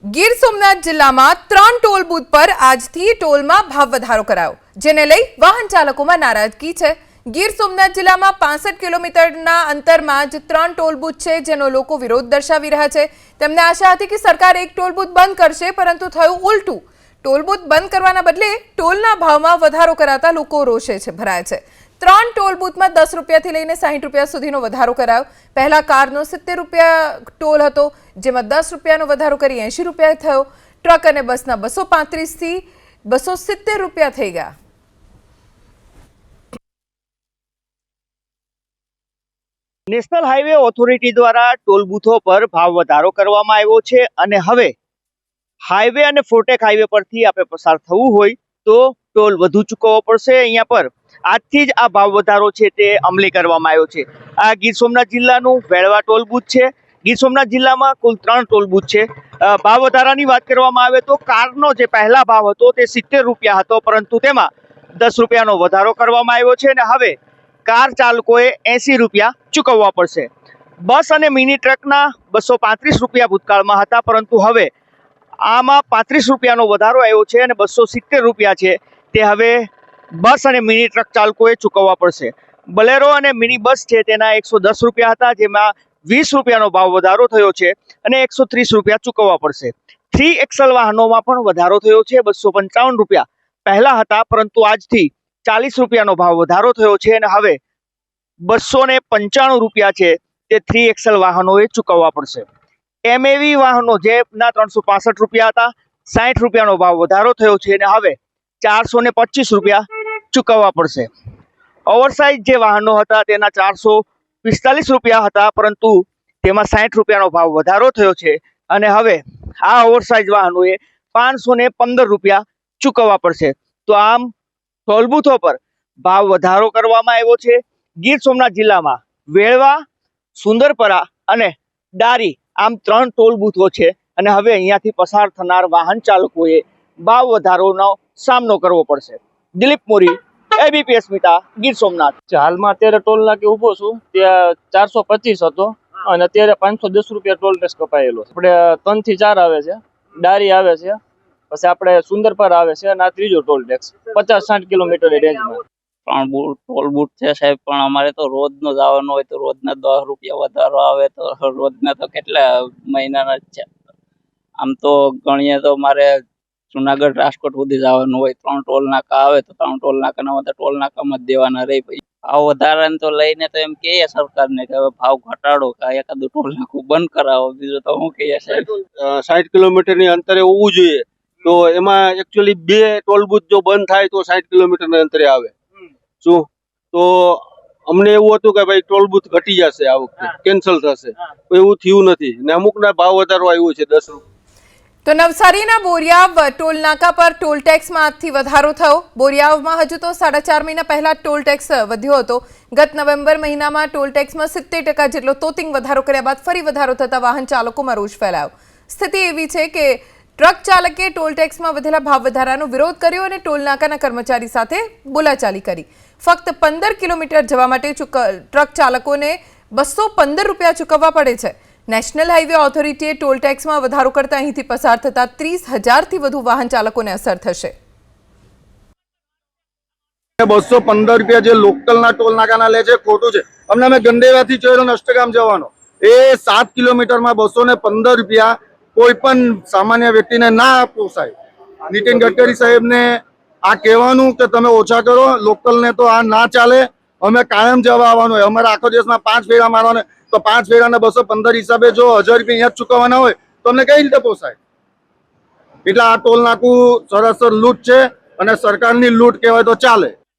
ગીર સોમનાથ જિલ્લામાં 3 toll booth પર આજથી ટોલમાં ભાવ વધારો કરાયો, જેને લઈ વાહન ચાલકોમાં નારાજગી છે। ગીર સોમનાથ જિલ્લામાં 65 કિલોમીટરના અંતરમાં જ 3 ટોલ બૂથ છે, જેનો લોકો વિરોધ દર્શાવી રહ્યા છે। તેમને આશા હતી કે સરકાર એક ટોલ બૂથ બંધ કરશે, પરંતુ થયું ઉલટું। ટોલ બૂથ બંધ કરવાના બદલે ટોલના ભાવમાં વધારો કરાતા લોકો રોષે ભરાયા છે। 3 ટોલ બૂથમાં 10 રૂપિયાથી લઈને 60 રૂપિયા સુધીનો વધારો કરાયો। પહેલા કારનો 70 રૂપિયા ટોલ હતો, જેમાં 10 રૂપિયાનો વધારો કરી 80 રૂપિયા થયો। ટ્રક અને બસના 235 થી 270 રૂપિયા થઈ ગયા। નેશનલ હાઈવે ઓથોરિટી દ્વારા ટોલ બૂથો પર ભાવ વધારો કરવામાં આવ્યો છે અને હવે હાઈવે અને ફોરટેક હાઈવે પરથી આપણે પસાર થવું હોય તો ટોલ વધુ ચૂકવવો પડશે। અહીંયા પર આજથી જ આ ભાવ વધારો છે તે અમલી કરવામાં આવ્યો છે। આ ગીર સોમનાથ જિલ્લાનું વેળવા ટોલ બૂથ છે। ગીર સોમનાથ જિલ્લામાં કુલ 3 ટોલ બૂથ છે। ભાવ વધારાની વાત કરવામાં આવે તો કારનો જે પહેલા ભાવ હતો તે 70 રૂપિયા હતો, પરંતુ તેમાં 10 રૂપિયાનો વધારો કરવામાં આવ્યો છે અને હવે કાર ચાલકોએ 80 રૂપિયા ચૂકવવા પડશે। બસ અને મિની ટ્રકના 235 રૂપિયા ભૂતકાળમાં હતા, પરંતુ હવે આમાં 35 રૂપિયાનો વધારો આવ્યો છે અને 270 રૂપિયા છે તે હવે બસ અને મિની ટ્રક ચાલકોએ ચૂકવવા પડશે। બલેરો અને મિની બસ છે તેના 110 રૂપિયા હતા, જેમાં 20 રૂપિયાનો ભાવ વધારો થયો છે અને 130 રૂપિયા ચૂકવવા પડશે। 3XL વાહનોમાં પણ વધારો થયો છે। 255 રૂપિયા પહેલા હતા, પરંતુ આજથી 40 રૂપિયાનો ભાવ વધારો થયો છે અને હવે 295 રૂપિયા છે તે 3XL વાહનોએ ચૂકવવા પડશે। MAV વાહનો જેના 365 રૂપિયા હતા, 60 રૂપિયાનો ભાવ વધારો થયો છે અને હવે 425 રૂપિયા ચૂકવવા પડશે। ઓવરસાઇઝ જે વાહનો હતા તેના 445 રૂપિયા હતા, પરંતુ તેમાં 60 રૂપિયાનો ભાવ વધારો થયો છે અને હવે આ ઓવરસાઇઝ વાહનોએ 515 રૂપિયા ચૂકવવા પડશે। તો આમ ટોલ બૂથો પર ભાવ વધારો કરવામાં આવ્યો છે। ગીર સોમનાથ જિલ્લામાં વેળવા, સુંદરપરા અને ડારી આમ 3 ટોલ બૂથો છે અને હવે અહીંયાથી પસાર થનાર વાહન ચાલકોએ ભાવ વધારોનો સામનો કરવો પડશે। દિલીપ મોરી, ABP અસ્મિતા, ગીર સોમનાથ। હાલમાં અત્યારે ટોલ નાકે ઉભો છું, ત્યાં 425 હતો અને અત્યારે 510 રૂપિયા ટોલ ટેક્સ કપાયેલો છે। આપણે 3 થી 4 આવે છે, ડારી આવે છે, પછી આપણે સુંદરપર આવે છે અને આ ત્રીજો ટોલ ટેક્સ 50-60 કિલોમીટરની રેન્જમાં। 3 ટોલ બૂથ છે સાહેબ, પણ અમારે તો રોજનો જવાનું હોય તો રોજના 10 રૂપિયા વધારો આવે તો રોજના તો કેટલા મહિનાના જ છે। આમ તો ગણીએ તો મારે જુનાગઢ, રાજકોટ સુધી જવાનું હોય, 3 ટોલ નાકા આવે તો 3 ટોલ નાકાના બધા ટોલ નાકામાં જ દેવાના રહી। ભાઈ ભાવ વધારાને તો લઈને તો એમ કહીએ સરકારને કે હવે ભાવ ઘટાડો, કે એકાદું ટોલ નાકું બંધ કરાવો, બીજું તો શું કહીએ સાહેબ। 60 કિલોમીટરની અંતરે હોવું જોઈએ, તો એમાં એકચ્યુઅલી 2 ટોલ બૂથ જો બંધ થાય તો 60 કિલોમીટરના અંતરે આવે। શું તો અમને એવું હતું કે ભાઈ ટોલ બૂથ ઘટી જશે, આ વખતે કેન્સલ થશે, એવું થયું નથી ને અમુકના ભાવ વધારો આવ્યો છે 10 રૂપિયા। તો નવસારીના બોરિયાવ ટોલ નાકા પર ટોલ ટેક્સમાં આજથી વધારો થયો। બોરિયાવમાં હજુ તો 4.5 મહિના પહેલા ટોલ ટેક્સ વધ્યો હતો। ગત નવેમ્બર મહિનામાં ટોલ ટેક્સમાં 70% જેટલો તોતિંગ વધારો કર્યા બાદ ફરી વધારો થતા વાહન ચાલકોમાં રોષ ફેલાયો। સ્થિતિ એવી છે કે ટ્રક ચાલકે ટોલ ટેક્સમાં વધેલા ભાવ વધારાનો વિરોધ કર્યો અને ટોલ નાકાના કર્મચારી સાથે બોલાચાલી કરી। ફક્ત 15 કિલોમીટર જવા માટે ટ્રક ચાલકોને 215 રૂપિયા ચૂકવવા પડે છે। નેશનલ હાઈવે ઓથોરિટીએ ટોલ ટેક્સમાં વધારો કરતા અહીંથી પસાર થતા 30,000થી વધુ વાહન ચાલકોને અસર થશે। 215 રૂપિયા જે લોકલના ટોલ નાકાના લે છે, ખોટું છે। અમને અમે ગંડેવાથી ચોર્યો અષ્ટગામ જવાનો, એ 7 કિલોમીટરમાં 215 રૂપિયા કોઈ પણ સામાન્ય વ્યક્તિને ના પોસાય। નીતિન ગડકરી સાહેબને આ કહેવાનું કે તમે ઓછા કરો, લોકલને તો આ ના ચાલે। અમે કાયમ જવા આવવાનું હોય, અમારે આખો દિવસમાં 5 ફેરા મારવાના, તો 5 ફેરાના 215 હિસાબે જો 1000 રૂપિયા અહીંયા ચૂકવવાના હોય તો અમને કઈ રીતે પોસાય? એટલે આ ટોલ નાકું સરાસર લૂંટ છે અને સરકારની લૂંટ કહેવાય તો ચાલે।